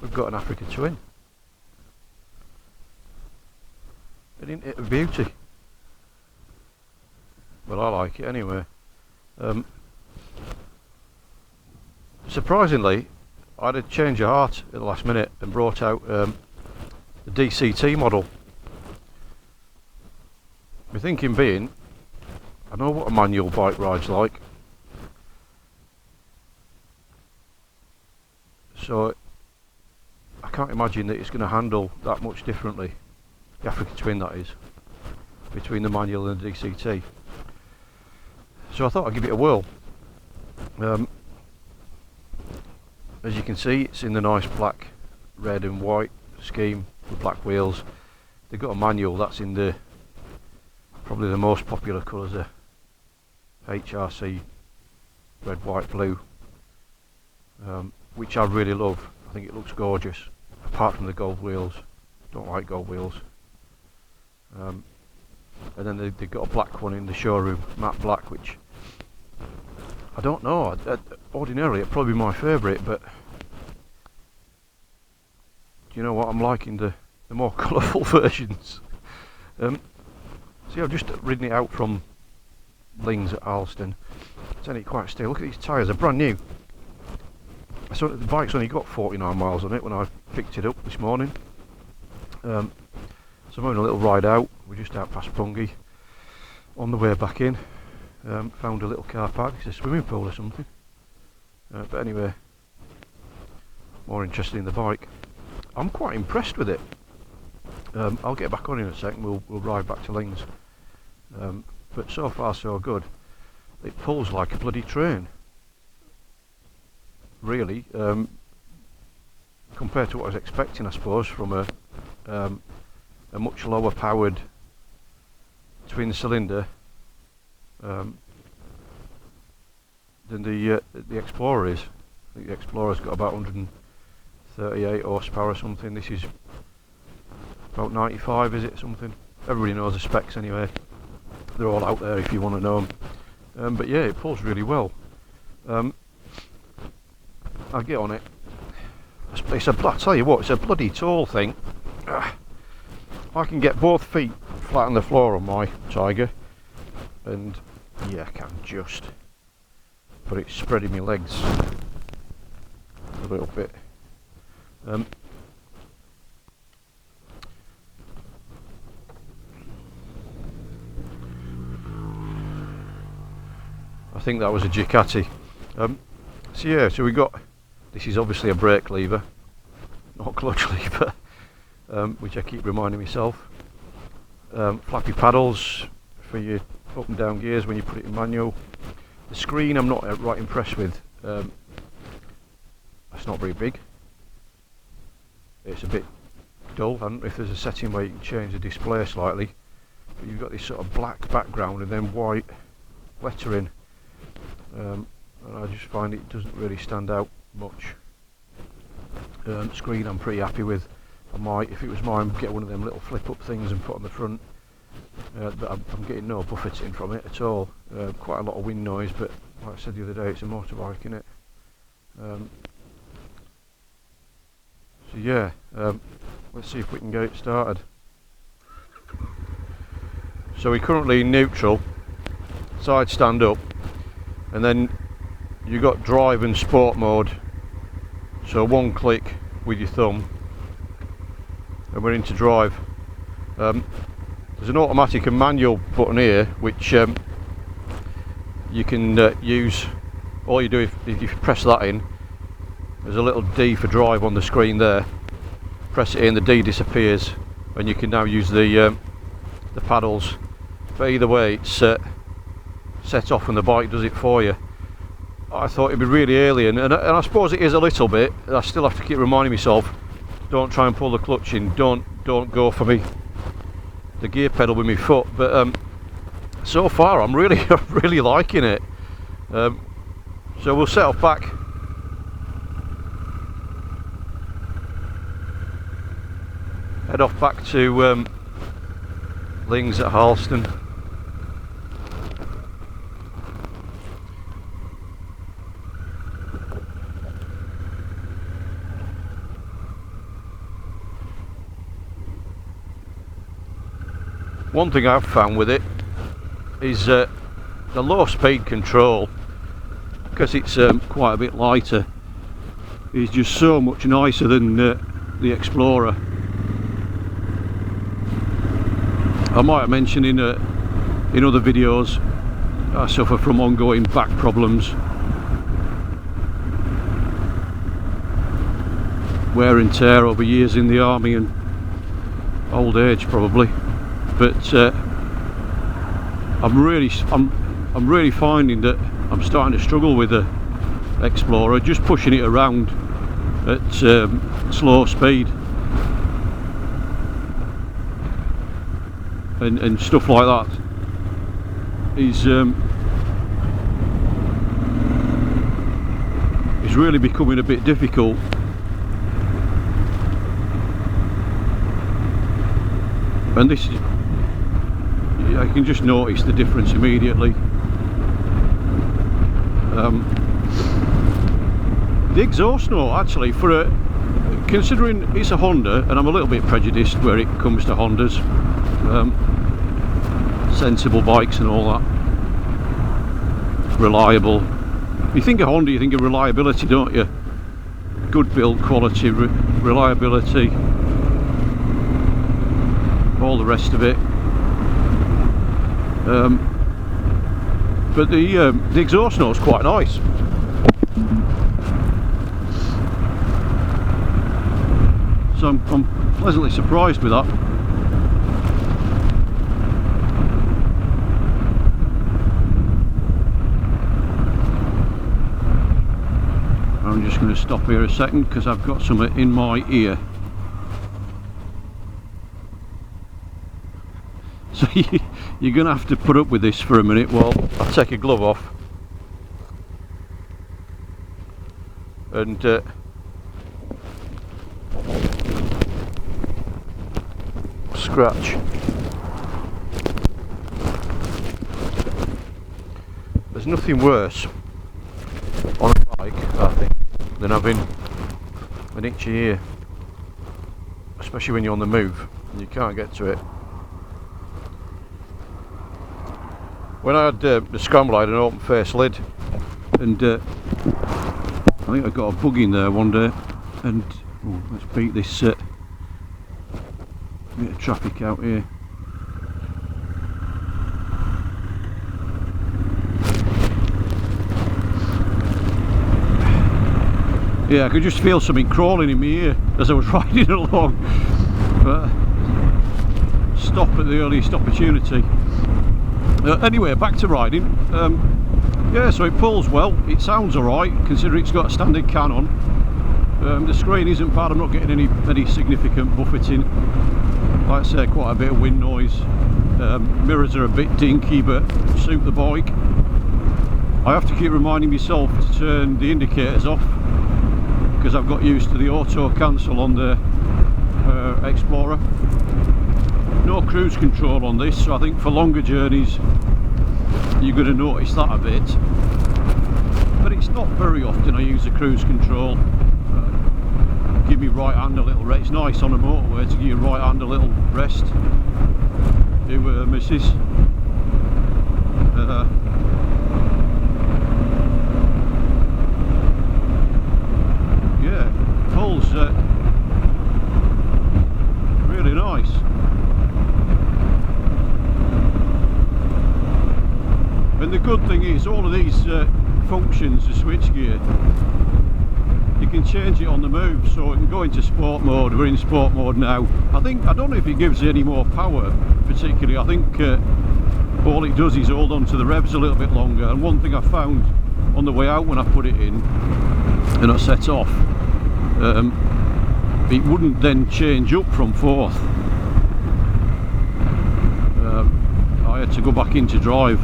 we've got an Africa Twin. Isn't it a beauty? Well, I like it anyway. Surprisingly, I had a change of heart at the last minute and brought out the DCT model. My thinking being, I know what a manual bike ride's like, so I can't imagine that it's going to handle that much differently, the Africa Twin that is, between the manual and the DCT. So I thought I'd give it a whirl. As you can see, it's in the nice black, red and white scheme with black wheels. They've got a manual that's in the probably the most popular colours, are HRC red, white, blue, which I really love. I think it looks gorgeous, apart from the gold wheels. Don't like gold wheels. And then they've got a black one in the showroom, matte black, which I don't know, ordinarily it'd probably be my favourite, but do you know what, I'm liking the more colourful versions. See, I've just ridden it out from Lings at Alston. It's only quite still. Look at these tyres, they're brand new. I saw that the bike's only got 49 miles on it when I picked it up this morning. So I'm having a little ride out. We're just out past Pungy. On the way back in, found a little car park. It's a swimming pool or something. But anyway, more interested in the bike. I'm quite impressed with it. I'll get back on in a second. We'll ride back to Lings. But so far so good. It pulls like a bloody train. Really, compared to what I was expecting, I suppose, from a much lower powered twin cylinder than the Explorer is. I think the Explorer's got about 138 horsepower or something. This is about 95, is it, something? Everybody knows the specs anyway. They're all out there if you want to know them. But yeah, it pulls really well. I'll get on it. I tell you what, it's a bloody tall thing. I can get both feet flat on the floor on my Tiger, and yeah, I can just, but it's spreading my legs a little bit. I think that was a Ducati. So yeah, so we got, this is obviously a brake lever, not clutch lever, which I keep reminding myself. Flappy paddles for your up and down gears when you put it in manual. The screen I'm not right impressed with. It's not very big. It's a bit dull. I don't know if there's a setting where you can change the display slightly, but you've got this sort of black background and then white lettering. And I just find it doesn't really stand out much. Screen I'm pretty happy with. I might, if it was mine, get one of them little flip up things and put on the front. But I'm getting no buffeting from it at all. Quite a lot of wind noise, but like I said the other day, it's a motorbike, innit? So yeah, let's see if we can get it started. So we're currently in neutral, side stand up, and then you got drive and sport mode. So one click with your thumb and we're into drive. There's an automatic and manual button here which you can use. All you do if you press that in, there's a little D for drive on the screen there. Press it in, the D disappears and you can now use the paddles. But either way, it's set off and the bike does it for you. I thought it'd be really alien, and I suppose it is a little bit. I still have to keep reminding myself, don't try and pull the clutch in, don't go for the gear pedal with my foot. But so far I'm really really liking it. So we'll set off back. Head off back to Lings at Alston. One thing I've found with it is the low speed control, because it's quite a bit lighter, is just so much nicer than the Explorer. I might have mentioned in other videos I suffer from ongoing back problems, wear and tear over years in the army and old age probably, but I'm really finding that I'm starting to struggle with the Explorer, just pushing it around at slow speed and stuff like that is really becoming a bit difficult. And this is, I can just notice the difference immediately. The exhaust note, actually, considering it's a Honda, and I'm a little bit prejudiced where it comes to Hondas, sensible bikes and all that, reliable. You think of Honda, you think of reliability, don't you? Good build quality, reliability, all the rest of it. But the exhaust note's quite nice. So I'm pleasantly surprised with that. I'm just going to stop here a second because I've got something in my ear. So you're going to have to put up with this for a minute while I take a glove off and scratch. There's nothing worse on a bike, I think, than having an itchy ear, especially when you're on the move and you can't get to it. When I had the Scramble, I had an open face lid, and I think I got a bug in there one day, and let's beat this bit of traffic out here. Yeah, I could just feel something crawling in my ear as I was riding along, but stop at the earliest opportunity. Anyway, back to riding. Yeah, so it pulls well, it sounds alright considering it's got a standard can on. The screen isn't bad, I'm not getting any significant buffeting. Like I say, quite a bit of wind noise. Mirrors are a bit dinky but suit the bike. I have to keep reminding myself to turn the indicators off because I've got used to the auto cancel on the Explorer. No cruise control on this, so I think for longer journeys you're going to notice that a bit, but it's not very often I use the cruise control. Give me right hand a little rest. It's nice on a motorway to give your right hand a little rest. Do missus. Yeah, pulls really nice. And the good thing is all of these functions, the switchgear, you can change it on the move, so it can go into sport mode. We're in sport mode now. I don't know if it gives any more power particularly. I think all it does is hold on to the revs a little bit longer. And one thing I found on the way out when I put it in and I set off, it wouldn't then change up from fourth. I had to go back into drive.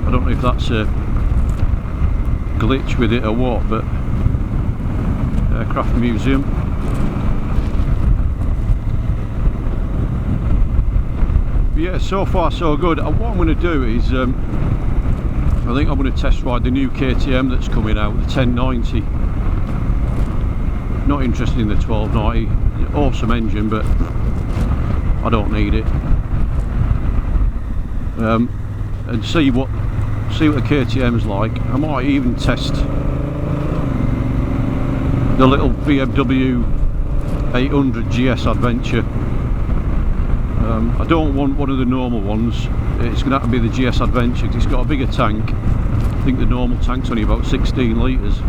I don't know if that's a glitch with it or what, but Aircraft Museum. But yeah, so far so good. What I'm going to do is I think I'm going to test ride the new KTM that's coming out, the 1090. Not interested in the 1290, awesome engine, but I don't need it. And see what the KTM's like. I might even test the little BMW 800 GS Adventure. I don't want one of the normal ones. It's going to have to be the GS Adventure because it's got a bigger tank. I think the normal tank's only about 16 litres.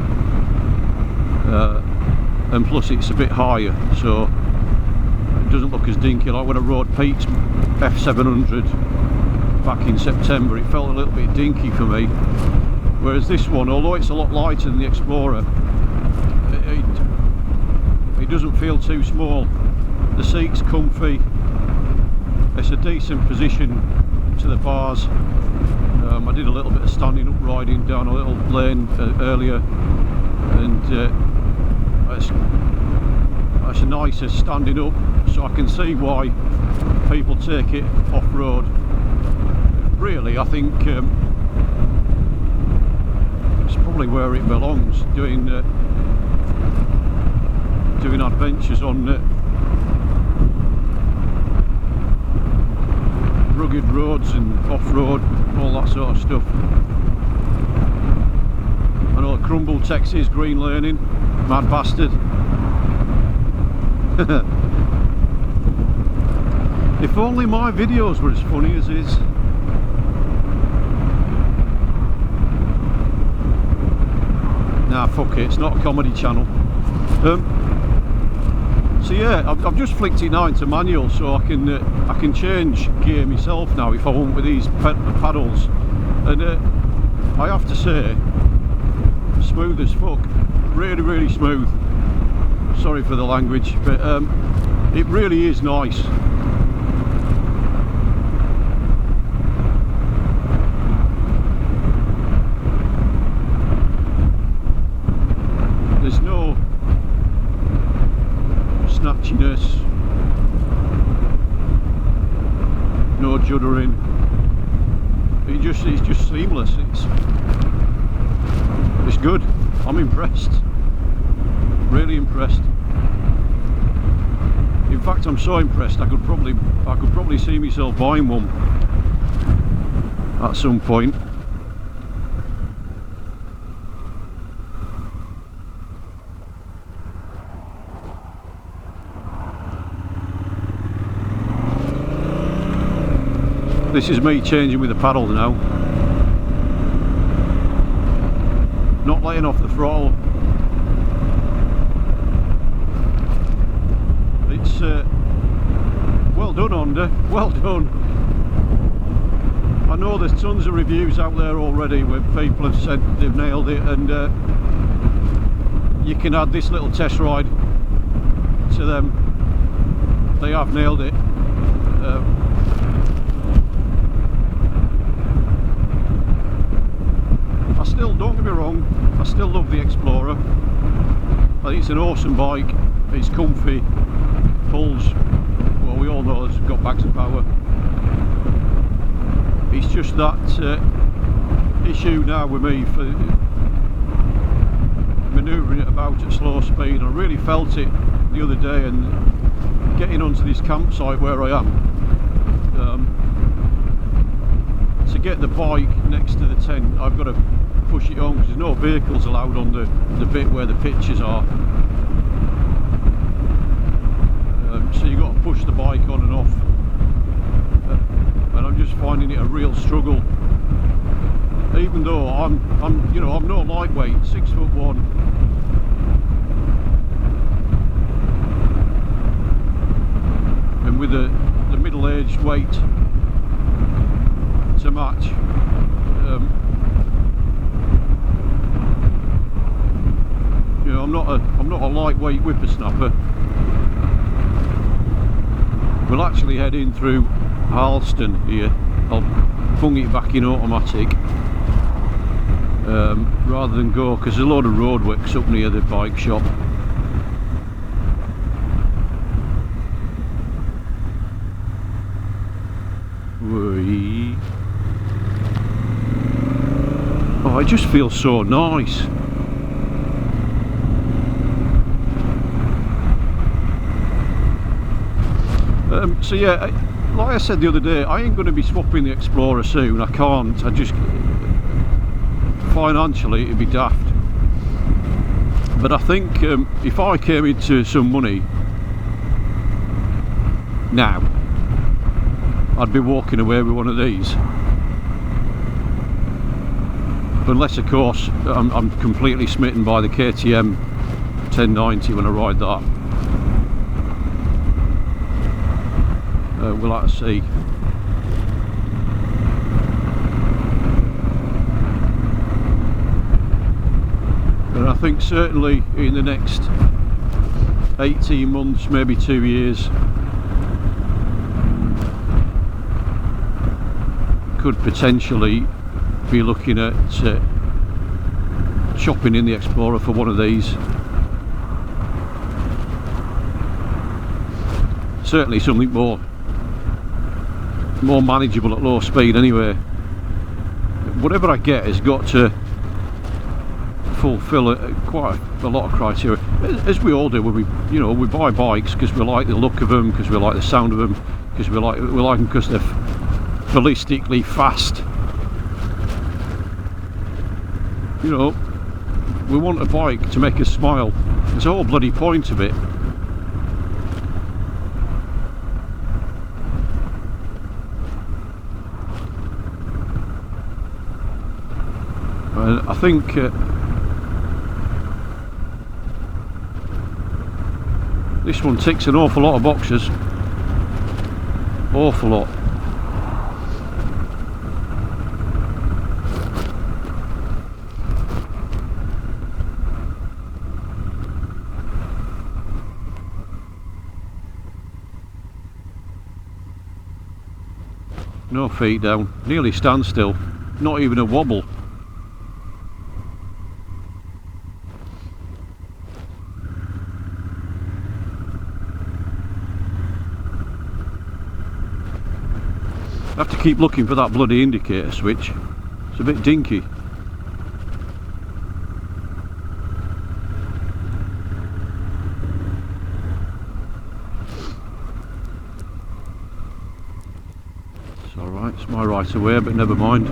And plus it's a bit higher, so it doesn't look as dinky. Like when I rode Pete's F700 back in September, it felt a little bit dinky for me. Whereas this one, although it's a lot lighter than the Explorer, it doesn't feel too small. The seat's comfy. It's a decent position to the bars. I did a little bit of standing up riding down a little lane earlier, and it's nicer standing up, so I can see why people take it off-road. Really, I think it's probably where it belongs, doing adventures on rugged roads and off-road, all that sort of stuff. I know Crumble Texas green learning, mad bastard. If only my videos were as funny as his. Nah, fuck it, it's not a comedy channel. So yeah, I've just flicked it now into manual, so I can change gear myself now if I want with these paddles. And I have to say, smooth as fuck, really, really smooth. Sorry for the language, but it really is nice. There's no snatchiness, no juddering. It's just seamless. It's good. I'm impressed. Really impressed. In fact, I'm so impressed I could probably see myself buying one at some point. This is me changing with the paddle now. Not letting off the throttle. It's well done, Honda, well done. I know there's tons of reviews out there already where people have said they've nailed it, and you can add this little test ride to them. They have nailed it. Don't get me wrong, I still love the Explorer. I think it's an awesome bike. It's comfy, pulls, well, we all know it's got back to power. It's just that issue now with me for manoeuvring it about at slow speed. I really felt it the other day, and getting onto this campsite where I am, to get the bike next to the tent, I've got to push it on because there's no vehicles allowed on the bit where the pitches are. So you've got to push the bike on and off, and I'm just finding it a real struggle. Even though I'm no lightweight, 6'1". And with the middle-aged weight to match. I'm not a lightweight whippersnapper. We'll actually head in through Harleston here. I'll bung it back in automatic rather than go, because there's a load of roadworks up near the bike shop. Whee. Oh, it just feels so nice. So yeah, like I said the other day, I ain't going to be swapping the Explorer soon. I can't. I just, financially it'd be daft. But I think if I came into some money now, I'd be walking away with one of these. Unless of course I'm completely smitten by the KTM 1090 when I ride that. We'll have to see. But I think certainly in the next 18 months, maybe 2 years, could potentially be looking at shopping in the Explorer for one of these. Certainly something more manageable at low speed anyway. Whatever I get has got to fulfill quite a lot of criteria, as we all do when we buy bikes, because we like the look of them, because we like the sound of them, because we like them because they're ballistically fast. You know, we want a bike to make us smile. It's the whole bloody point of it. I think this one ticks an awful lot of boxes. Awful lot. No feet down, nearly standstill, not even a wobble. I have to keep looking for that bloody indicator switch. It's a bit dinky. It's alright, it's my right of way, but never mind.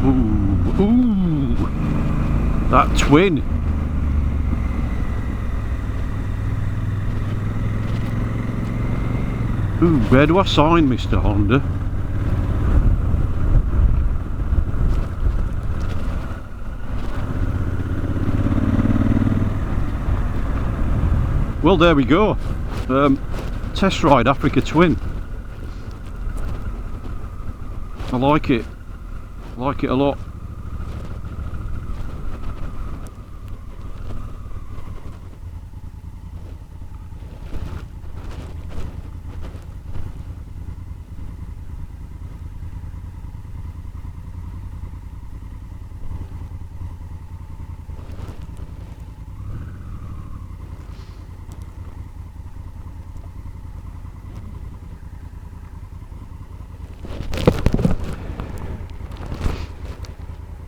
Ooh, ooh, that twin. Ooh, where do I sign, Mr. Honda? Well, there we go. Test ride Africa Twin. I like it. I like it a lot.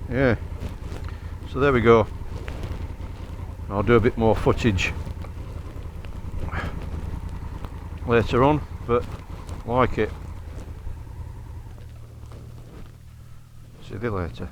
Yeah, so there we go. I'll do a bit more footage later on, but like it. See you later.